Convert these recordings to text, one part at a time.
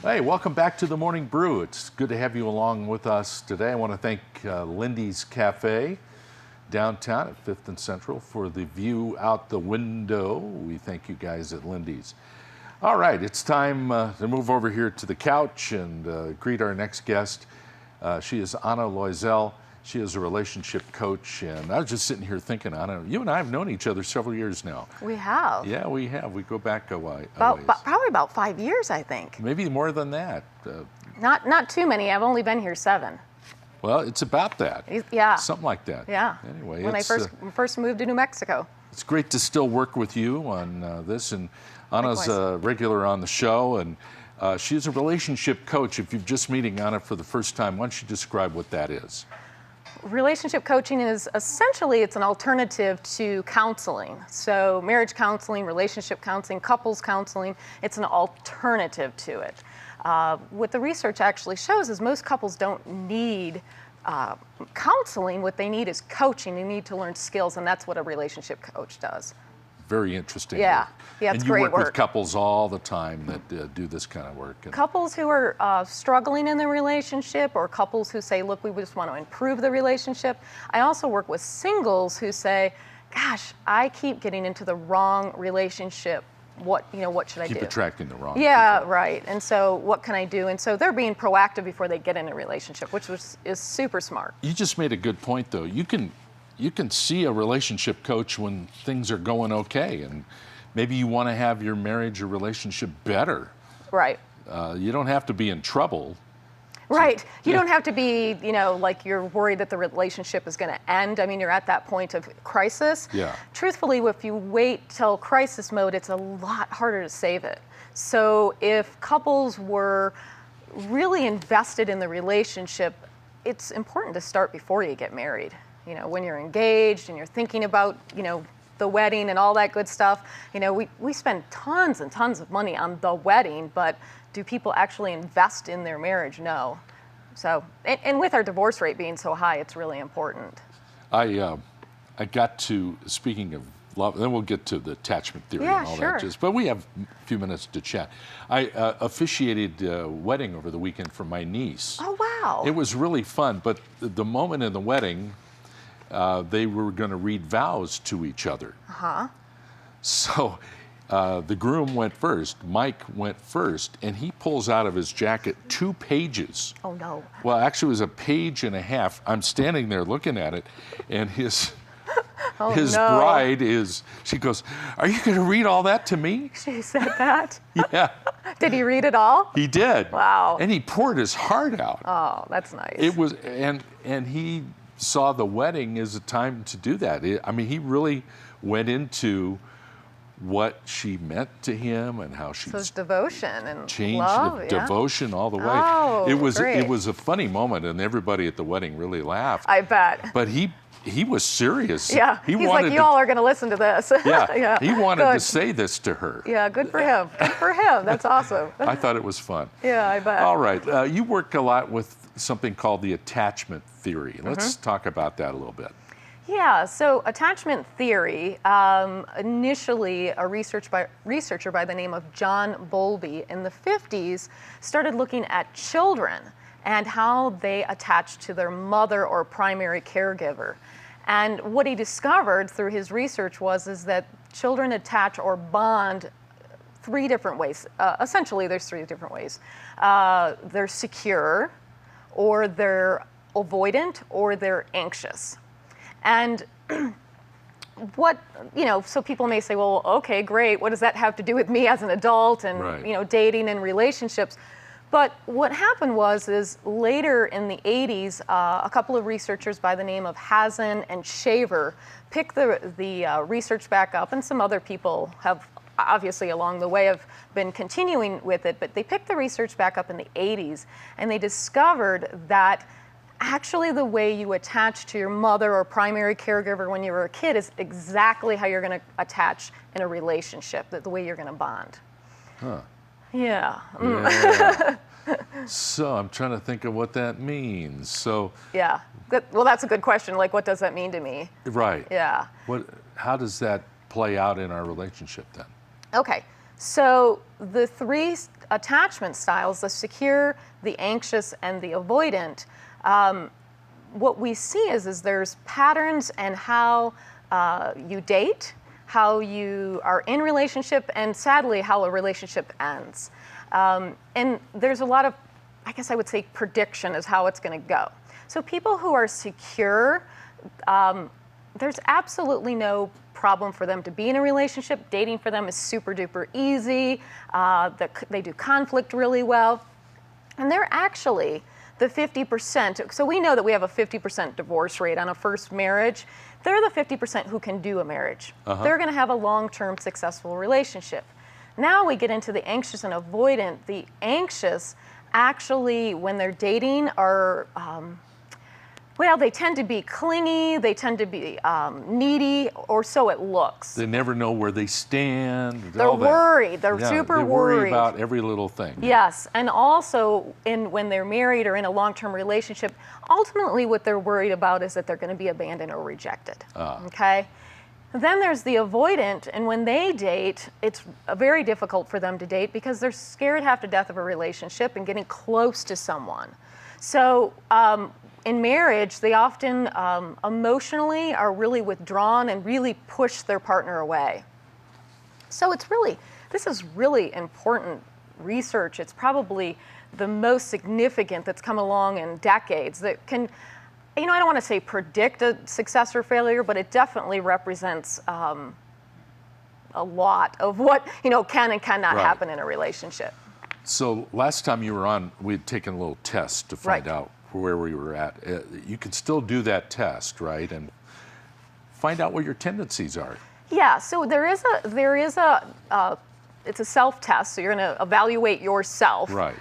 Hey, welcome back to the Morning Brew. It's good to have you along with us today. I want to thank Lindy's Cafe downtown at 5th and Central for the view out the window. We thank you guys at Lindy's. All right, it's time to move over here to the couch and greet our next guest. She is Anna Loiselle. She is a relationship coach, and I was just sitting here thinking, Anna, you and I have known each other several years now. We have. Yeah, we have. We go back a ways. Probably about 5 years, I think. Maybe more than that. Not too many. I've only been here 7. Well, it's about that. Yeah. Something like that. Yeah. Anyway, when I first moved to New Mexico. It's great to still work with you on this, and Anna's a regular on the show, and she's a relationship coach. If you're just meeting Anna for the first time, why don't you describe what that is? Relationship coaching is essentially, it's an alternative to counseling. So marriage counseling, relationship counseling, couples counseling, it's an alternative to it. What the research actually shows is most couples don't need counseling. What they need is coaching. They need to learn skills, and that's what a relationship coach does. Very interesting. Yeah, yeah, it's great work. And you work with couples all the time that do this kind of work. Couples who are struggling in their relationship, or couples who say, look, we just want to improve the relationship. I also work with singles who say, gosh, I keep getting into the wrong relationship. What should I do? Keep attracting the wrong people. Right. And so what can I do? And so they're being proactive before they get in a relationship, which is super smart. You just made a good point, though. You can see a relationship coach when things are going okay, and maybe you want to have your marriage or relationship better. Right. You don't have to be in trouble. Right. You don't have to be, like you're worried that the relationship is going to end. I mean, you're at that point of crisis. Yeah. Truthfully, if you wait till crisis mode, it's a lot harder to save it. So if couples were really invested in the relationship, it's important to start before you get married. When you're engaged and you're thinking about, the wedding and all that good stuff, we spend tons and tons of money on the wedding, but do people actually invest in their marriage? No. So, and with our divorce rate being so high, it's really important. I got to, speaking of love, then we'll get to the attachment theory and all that. But we have a few minutes to chat. I officiated a wedding over the weekend for my niece. Oh, wow. It was really fun, but the moment in the wedding, they were going to read vows to each other. Uh-huh. So the groom went first, Mike went first, and he pulls out of his jacket 2 pages. Oh, no. Well, actually, it was a page and a half. I'm standing there looking at it, and his bride she goes, "Are you going to read all that to me?" She said that? Yeah. Did he read it all? He did. Wow. And he poured his heart out. Oh, that's nice. It was, and he saw the wedding as a time to do that. He really went into what she meant to him and how she devotion and changed love, devotion all the way. Oh, it was great. It was a funny moment, and everybody at the wedding really laughed. I bet. But he was serious. Yeah, he's like, y'all are going to listen to this. Yeah, he wanted to say this to her. Yeah, good for him. Good for him. That's awesome. I thought it was fun. Yeah, I bet. All right, you work a lot with something called the attachment theory. Let's talk about that a little bit. Yeah, so attachment theory, initially a researcher by the name of John Bowlby in the 50s started looking at children and how they attach to their mother or primary caregiver. And what he discovered through his research is that children attach or bond 3 different ways. Essentially, there's 3 different ways. They're secure, or they're avoidant, or they're anxious. And so people may say, well, okay, great. What does that have to do with me as an adult and, dating and relationships? But what happened is later in the 80s, a couple of researchers by the name of Hazen and Shaver picked the research back up, and some other people have obviously along the way have been continuing with it, but they picked the research back up in the 80s, and they discovered that actually the way you attach to your mother or primary caregiver when you were a kid is exactly how you're going to attach in a relationship, the way you're going to bond. Huh. Yeah. Yeah. So I'm trying to think of what that means. So. Yeah. Well, that's a good question. Like, what does that mean to me? Right. Yeah. How does that play out in our relationship then? Okay. So the three attachment styles, the secure, the anxious, and the avoidant, what we see is there's patterns in how you date, how you are in relationship, and sadly, how a relationship ends. And there's a lot of, I guess I would say, prediction is how it's going to go. So people who are secure, there's absolutely no problem for them to be in a relationship. Dating for them is super duper easy. They do conflict really well. And they're actually the 50%. So we know that we have a 50% divorce rate on a first marriage. They're the 50% who can do a marriage. They're going to have a long-term successful relationship. Now we get into the anxious and avoidant. The anxious actually, when they're dating, are well, they tend to be clingy, they tend to be needy, or so it looks. They never know where they stand. They're worried. They're super they worried. worry about every little thing. Yes, and also when they're married or in a long-term relationship, ultimately what they're worried about is that they're going to be abandoned or rejected. Okay? Then there's the avoidant, and when they date, it's very difficult for them to date because they're scared half to death of a relationship and getting close to someone. So in marriage, they often emotionally are really withdrawn and really push their partner away. So this is really important research. It's probably the most significant that's come along in decades that can, I don't want to say predict a success or failure, but it definitely represents a lot of what, can and cannot happen in a relationship. So last time you were on, we had taken a little test to find out where we were at. You can still do that test, right? And find out what your tendencies are. Yeah, so it's a self-test, so you're going to evaluate yourself. Right.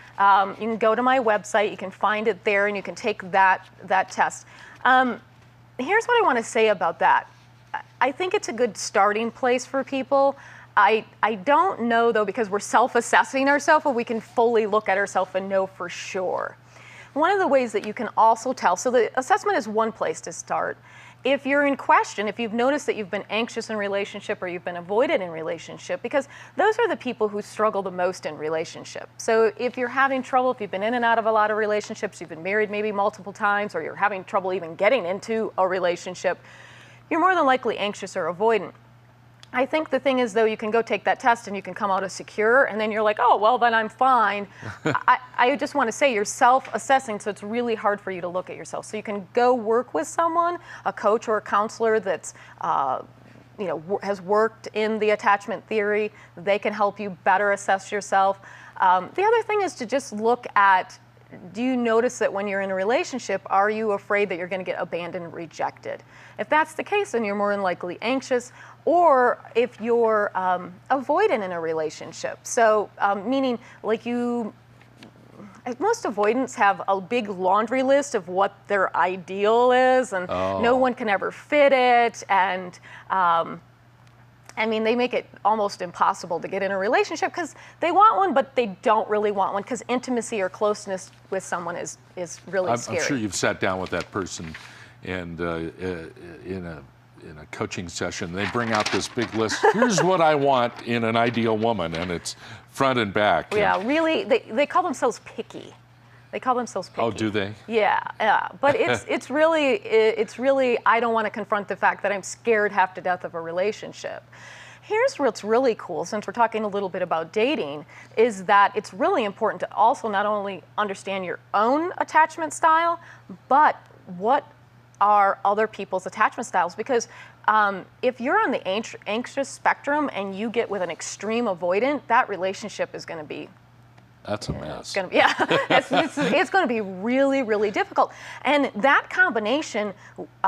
You can go to my website, you can find it there, and you can take that test. Here's what I want to say about that. I think it's a good starting place for people. I don't know, though, because we're self-assessing ourselves, but we can fully look at ourselves and know for sure. One of the ways that you can also tell, so the assessment is one place to start. If you're in question, if you've noticed that you've been anxious in relationship or you've been avoided in relationship, because those are the people who struggle the most in relationship. So if you're having trouble, if you've been in and out of a lot of relationships, you've been married maybe multiple times, or you're having trouble even getting into a relationship, you're more than likely anxious or avoidant. I think the thing is, though, you can go take that test and you can come out as secure, and then you're like, oh, well, then I'm fine. I just want to say you're self-assessing, so it's really hard for you to look at yourself. So you can go work with someone, a coach or a counselor that's has worked in the attachment theory. They can help you better assess yourself. The other thing is to just look at, do you notice that when you're in a relationship, are you afraid that you're going to get abandoned, rejected? If that's the case, then you're more than likely anxious, or if you're avoidant in a relationship. So meaning like most avoidants have a big laundry list of what their ideal is, and no one can ever fit it, and they make it almost impossible to get in a relationship because they want one, but they don't really want one because intimacy or closeness with someone is really scary. I'm sure you've sat down with that person and in a coaching session, they bring out this big list. Here's what I want in an ideal woman, and it's front and back. Yeah, really, they call themselves picky. They call themselves picky. Oh, do they? Yeah. But it's really I don't want to confront the fact that I'm scared half to death of a relationship. Here's what's really cool, since we're talking a little bit about dating, is that it's really important to also not only understand your own attachment style, but what are other people's attachment styles. Because if you're on the anxious spectrum and you get with an extreme avoidant, that relationship is going to be That's a mess. It's going to be, it's going to be really, really difficult. And that combination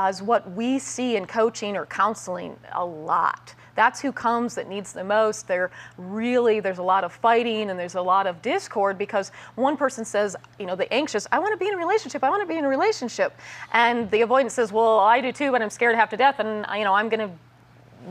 is what we see in coaching or counseling a lot. That's who comes that needs the most. There's a lot of fighting and there's a lot of discord because one person says, the anxious, I want to be in a relationship, I want to be in a relationship. And the avoidant says, well, I do too, but I'm scared half to death and I'm going to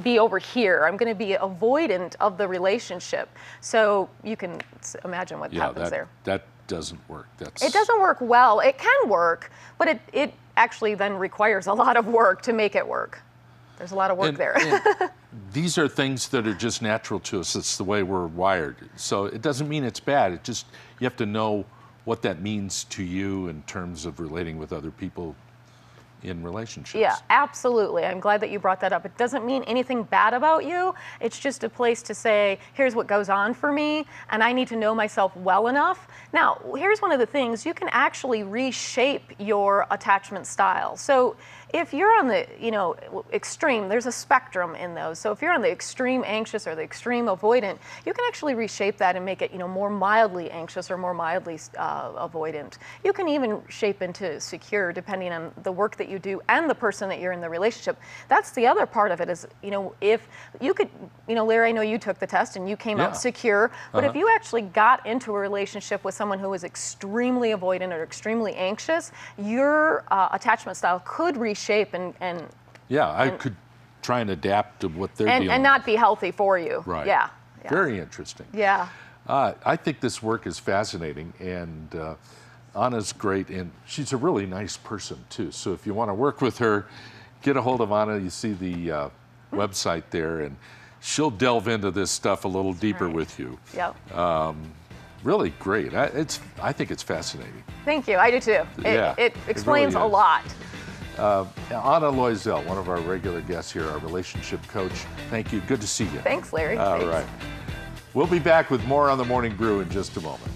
be over here. I'm going to be avoidant of the relationship. So you can imagine what happens there. That doesn't work. It doesn't work well. It can work, but it actually then requires a lot of work to make it work. There's a lot of work there. these are things that are just natural to us. It's the way we're wired. So it doesn't mean it's bad. It just, you have to know what that means to you in terms of relating with other people in relationships. Yeah, absolutely. I'm glad that you brought that up. It doesn't mean anything bad about you. It's just a place to say, here's what goes on for me, and I need to know myself well enough. Now, here's one of the things, you can actually reshape your attachment style. So if you're on the, extreme, there's a spectrum in those. So if you're on the extreme anxious or the extreme avoidant, you can actually reshape that and make it, more mildly anxious or more mildly avoidant. You can even shape into secure depending on the work that you do and the person that you're in the relationship. That's the other part of it is, if you could, Larry, I know you took the test and you came out secure, but if you actually got into a relationship with someone who was extremely avoidant or extremely anxious, your attachment style could reshape and I could try and adapt to what they're dealing and not be healthy for you. Right. Yeah. Very interesting. Yeah. I think this work is fascinating, and Anna's great, and she's a really nice person too. So if you want to work with her, get a hold of Anna. You see the website there, and she'll delve into this stuff a little deeper with you. Yep. Really great. I think it's fascinating. Thank you. I do too. It explains a lot. Anna Loiselle, one of our regular guests here, our relationship coach. Thank you. Good to see you. Thanks, Larry. All right. We'll be back with more on the Morning Brew in just a moment.